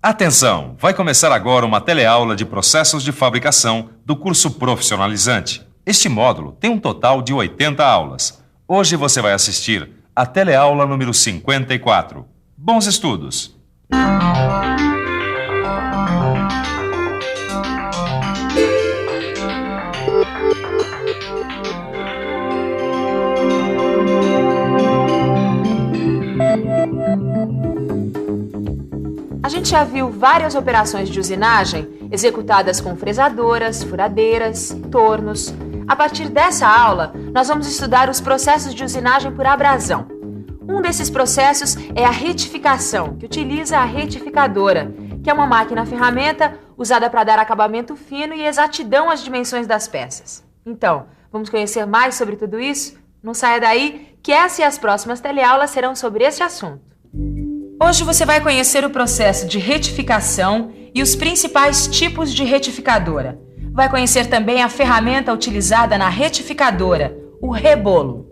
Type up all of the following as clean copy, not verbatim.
Atenção! Vai começar agora uma teleaula de processos de fabricação do curso profissionalizante. Este módulo tem um total de 80 aulas. Hoje você vai assistir a teleaula número 54. Bons estudos! A gente já viu várias operações de usinagem executadas com fresadoras, furadeiras, tornos. A partir dessa aula, nós vamos estudar os processos de usinagem por abrasão. Um desses processos é a retificação, que utiliza a retificadora, que é uma máquina-ferramenta usada para dar acabamento fino e exatidão às dimensões das peças. Então, vamos conhecer mais sobre tudo isso? Não saia daí, que essa e as próximas teleaulas serão sobre esse assunto. Hoje você vai conhecer o processo de retificação e os principais tipos de retificadora. Vai conhecer também a ferramenta utilizada na retificadora, o rebolo.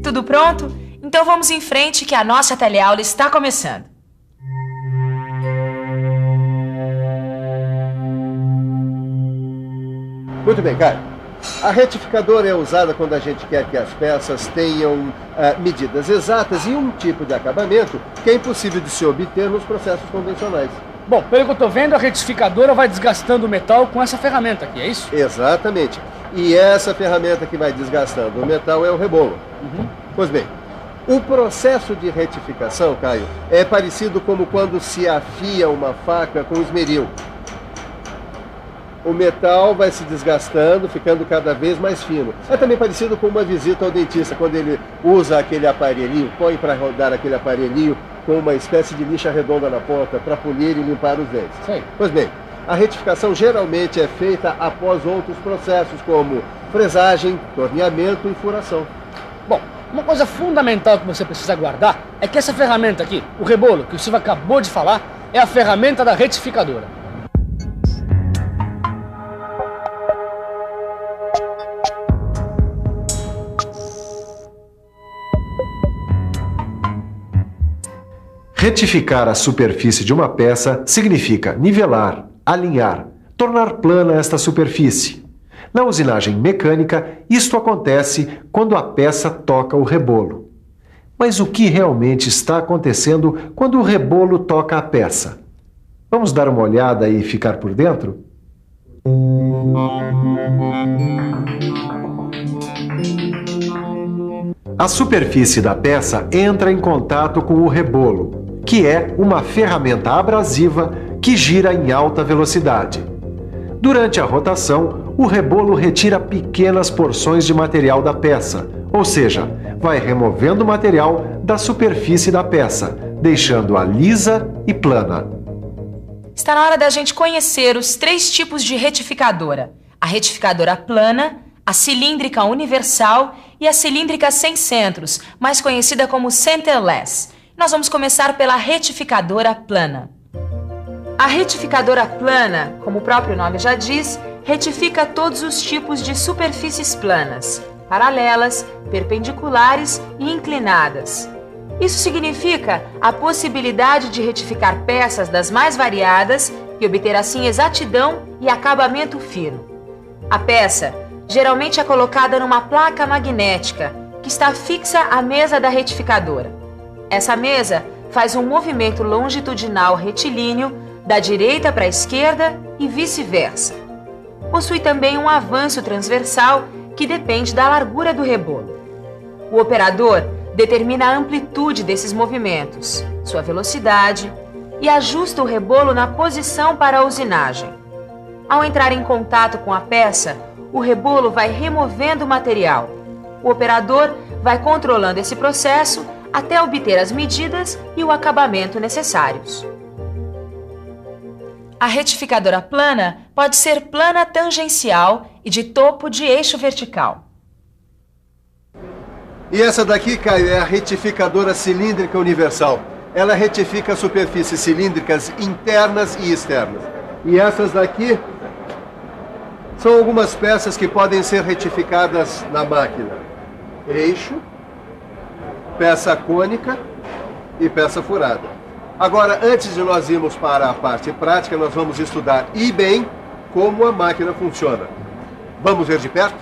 Tudo pronto? Então vamos em frente que a nossa teleaula está começando. Muito bem, Caio. A retificadora é usada quando a gente quer que as peças tenham medidas exatas e um tipo de acabamento que é impossível de se obter nos processos convencionais. Bom, pelo que eu estou vendo, a retificadora vai desgastando o metal com essa ferramenta aqui, é isso? Exatamente. E essa ferramenta que vai desgastando o metal é o rebolo. Pois bem, o processo de retificação, Caio, é parecido como quando se afia uma faca com esmeril. O metal vai se desgastando, ficando cada vez mais fino. É também parecido com uma visita ao dentista, quando ele usa aquele aparelhinho, põe para rodar aquele aparelhinho com uma espécie de lixa redonda na ponta para polir e limpar os dentes. Sim. Pois bem, a retificação geralmente é feita após outros processos, como fresagem, torneamento e furação. Bom, uma coisa fundamental que você precisa guardar é que essa ferramenta aqui, o rebolo, que o Silvio acabou de falar, é a ferramenta da retificadora. Retificar a superfície de uma peça significa nivelar, alinhar, tornar plana esta superfície. Na usinagem mecânica, isto acontece quando a peça toca o rebolo. Mas o que realmente está acontecendo quando o rebolo toca a peça? Vamos dar uma olhada e ficar por dentro? A superfície da peça entra em contato com o rebolo, que é uma ferramenta abrasiva que gira em alta velocidade. Durante a rotação, o rebolo retira pequenas porções de material da peça, ou seja, vai removendo o material da superfície da peça, deixando-a lisa e plana. Está na hora da gente conhecer os 3 tipos de retificadora. A retificadora plana, a cilíndrica universal e a cilíndrica sem centros, mais conhecida como centerless. Nós vamos começar pela retificadora plana. A retificadora plana, como o próprio nome já diz, retifica todos os tipos de superfícies planas, paralelas, perpendiculares e inclinadas. Isso significa a possibilidade de retificar peças das mais variadas e obter assim exatidão e acabamento fino. A peça geralmente é colocada numa placa magnética que está fixa à mesa da retificadora. Essa mesa faz um movimento longitudinal retilíneo da direita para a esquerda e vice-versa. Possui também um avanço transversal que depende da largura do rebolo. O operador determina a amplitude desses movimentos, sua velocidade e ajusta o rebolo na posição para a usinagem. Ao entrar em contato com a peça, o rebolo vai removendo o material. O operador vai controlando esse processo até obter as medidas e o acabamento necessários. A retificadora plana pode ser plana tangencial e de topo de eixo vertical. E essa daqui, Caio, é a retificadora cilíndrica universal. Ela retifica superfícies cilíndricas internas e externas. E essas daqui são algumas peças que podem ser retificadas na máquina. Eixo, peça cônica e peça furada. Agora, antes de nós irmos para a parte prática, nós vamos estudar e bem como a máquina funciona. Vamos ver de perto?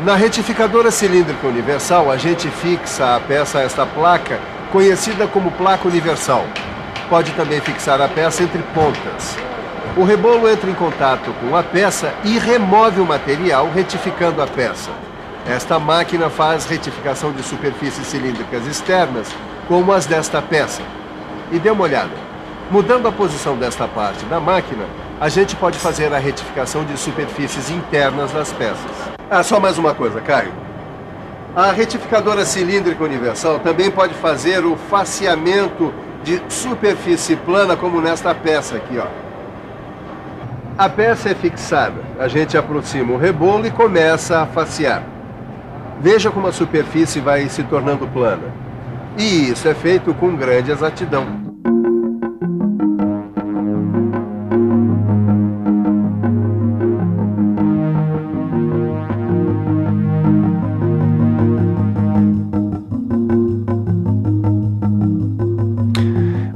Na retificadora cilíndrica universal, a gente fixa a peça a esta placa, conhecida como placa universal. Pode também fixar a peça entre pontas. O rebolo entra em contato com a peça e remove o material, retificando a peça. Esta máquina faz retificação de superfícies cilíndricas externas, como as desta peça. E dê uma olhada. Mudando a posição desta parte da máquina, a gente pode fazer a retificação de superfícies internas das peças. Só mais uma coisa, Caio. A retificadora cilíndrica universal também pode fazer o faceamento de superfície plana, como nesta peça aqui, ó. A peça é fixada. A gente aproxima o rebolo e começa a facear. Veja como a superfície vai se tornando plana. E isso é feito com grande exatidão.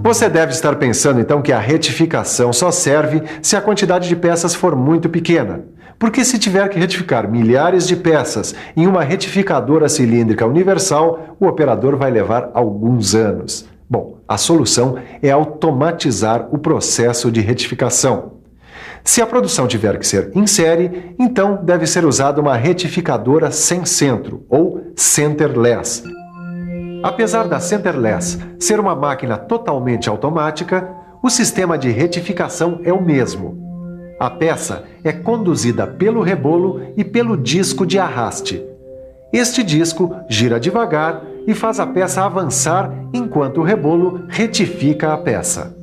Você deve estar pensando então que a retificação só serve se a quantidade de peças for muito pequena. Porque se tiver que retificar milhares de peças em uma retificadora cilíndrica universal, o operador vai levar alguns anos. Bom, a solução é automatizar o processo de retificação. Se a produção tiver que ser em série, então deve ser usada uma retificadora sem centro, ou centerless. Apesar da centerless ser uma máquina totalmente automática, o sistema de retificação é o mesmo. A peça é conduzida pelo rebolo e pelo disco de arraste. Este disco gira devagar e faz a peça avançar enquanto o rebolo retifica a peça.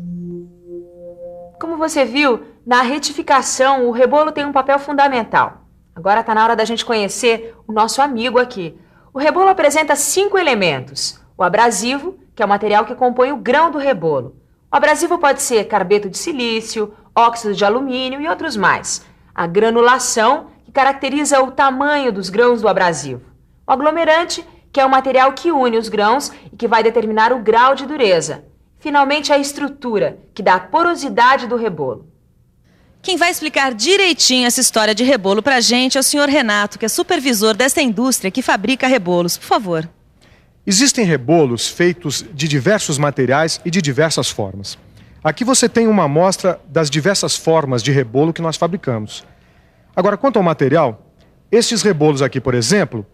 Como você viu, na retificação o rebolo tem um papel fundamental. Agora está na hora da gente conhecer o nosso amigo aqui. O rebolo apresenta 5 elementos. O abrasivo, que é o material que compõe o grão do rebolo. O abrasivo pode ser carbeto de silício, óxido de alumínio e outros mais. A granulação, que caracteriza o tamanho dos grãos do abrasivo. O aglomerante, que é o material que une os grãos e que vai determinar o grau de dureza. Finalmente, a estrutura, que dá a porosidade do rebolo. Quem vai explicar direitinho essa história de rebolo pra gente é o senhor Renato, que é supervisor desta indústria que fabrica rebolos. Por favor. Existem rebolos feitos de diversos materiais e de diversas formas. Aqui você tem uma amostra das diversas formas de rebolo que nós fabricamos. Agora, quanto ao material, estes rebolos aqui, por exemplo,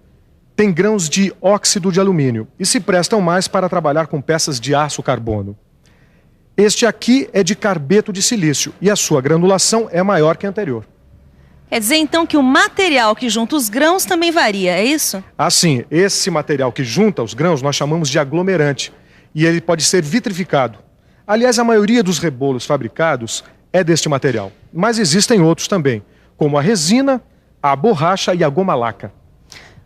têm grãos de óxido de alumínio e se prestam mais para trabalhar com peças de aço carbono. Este aqui é de carbeto de silício e a sua granulação é maior que a anterior. Quer dizer, então, que o material que junta os grãos também varia, é isso? Sim, esse material que junta os grãos nós chamamos de aglomerante e ele pode ser vitrificado. Aliás, a maioria dos rebolos fabricados é deste material, mas existem outros também, como a resina, a borracha e a goma laca.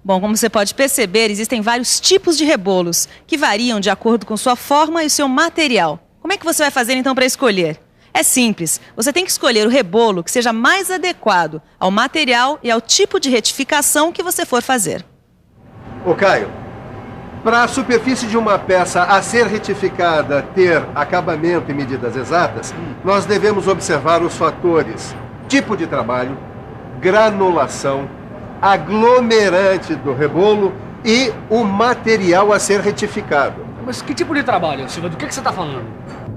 Bom, como você pode perceber, existem vários tipos de rebolos que variam de acordo com sua forma e o seu material. Como é que você vai fazer então para escolher? É simples, você tem que escolher o rebolo que seja mais adequado ao material e ao tipo de retificação que você for fazer. Ô Caio, para a superfície de uma peça a ser retificada ter acabamento e medidas exatas, nós devemos observar os fatores tipo de trabalho, granulação, aglomerante do rebolo e o material a ser retificado. Mas que tipo de trabalho, Silva? Do que você está falando?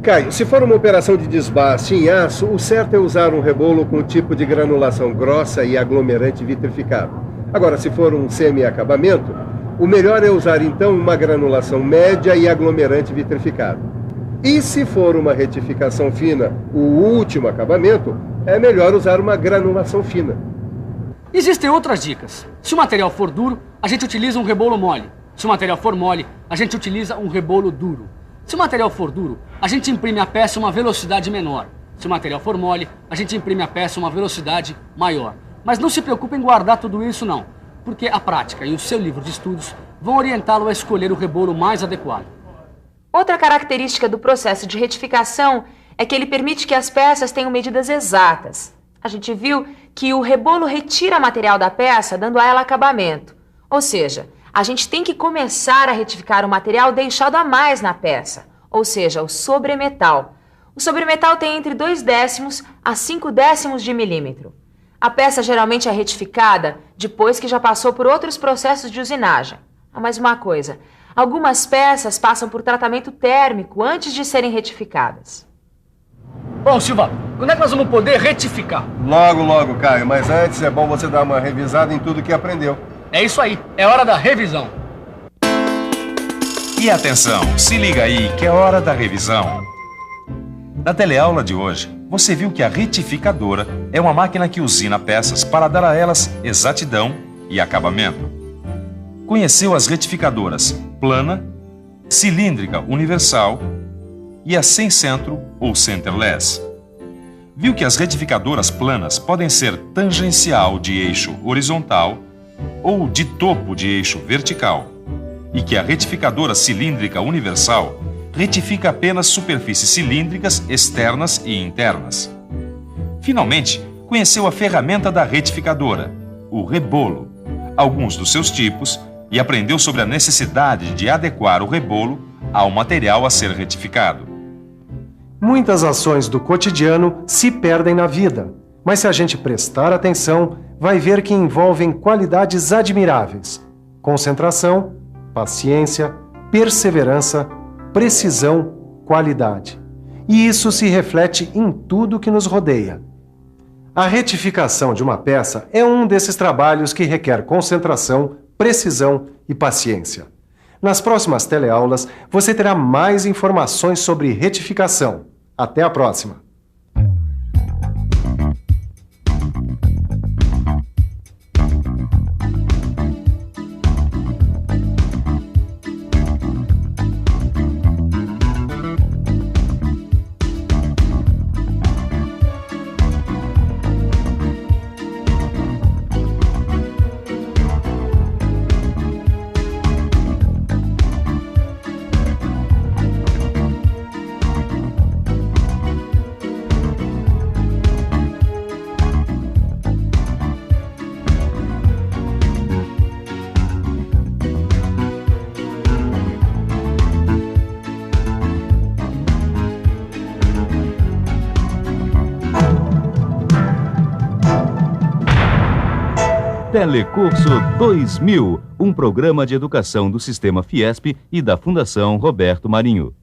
Caio, se for uma operação de desbaste em aço, o certo é usar um rebolo com tipo de granulação grossa e aglomerante vitrificado. Agora, se for um semi-acabamento, o melhor é usar então uma granulação média e aglomerante vitrificado. E se for uma retificação fina, o último acabamento, é melhor usar uma granulação fina. Existem outras dicas. Se o material for duro, a gente utiliza um rebolo mole. Se o material for mole, a gente utiliza um rebolo duro. Se o material for duro, a gente imprime a peça uma velocidade menor. Se o material for mole, a gente imprime a peça uma velocidade maior. Mas não se preocupe em guardar tudo isso não, porque a prática e o seu livro de estudos vão orientá-lo a escolher o rebolo mais adequado. Outra característica do processo de retificação é que ele permite que as peças tenham medidas exatas. A gente viu que o rebolo retira material da peça, dando a ela acabamento. Ou seja, a gente tem que começar a retificar o material deixado a mais na peça, ou seja, o sobremetal. O sobremetal tem entre 0,2 a 0,5 de milímetro. A peça geralmente é retificada depois que já passou por outros processos de usinagem. Ah, mas uma coisa, algumas peças passam por tratamento térmico antes de serem retificadas. Bom, Silva, quando é que nós vamos poder retificar? Logo, logo, Caio. Mas antes é bom você dar uma revisada em tudo que aprendeu. É isso aí, é hora da revisão. E atenção, se liga aí que é hora da revisão. Na teleaula de hoje, você viu que a retificadora é uma máquina que usina peças para dar a elas exatidão e acabamento. Conheceu as retificadoras plana, cilíndrica universal e a sem centro ou centerless. Viu que as retificadoras planas podem ser tangencial de eixo horizontal ou de topo de eixo vertical, e que a retificadora cilíndrica universal retifica apenas superfícies cilíndricas externas e internas. Finalmente, conheceu a ferramenta da retificadora, o rebolo, alguns dos seus tipos, e aprendeu sobre a necessidade de adequar o rebolo ao material a ser retificado. Muitas ações do cotidiano se perdem na vida, mas se a gente prestar atenção, vai ver que envolvem qualidades admiráveis: concentração, paciência, perseverança, precisão, qualidade. E isso se reflete em tudo que nos rodeia. A retificação de uma peça é um desses trabalhos que requer concentração, precisão e paciência. Nas próximas teleaulas, você terá mais informações sobre retificação. Até a próxima! Telecurso 2000, um programa de educação do Sistema Fiesp e da Fundação Roberto Marinho.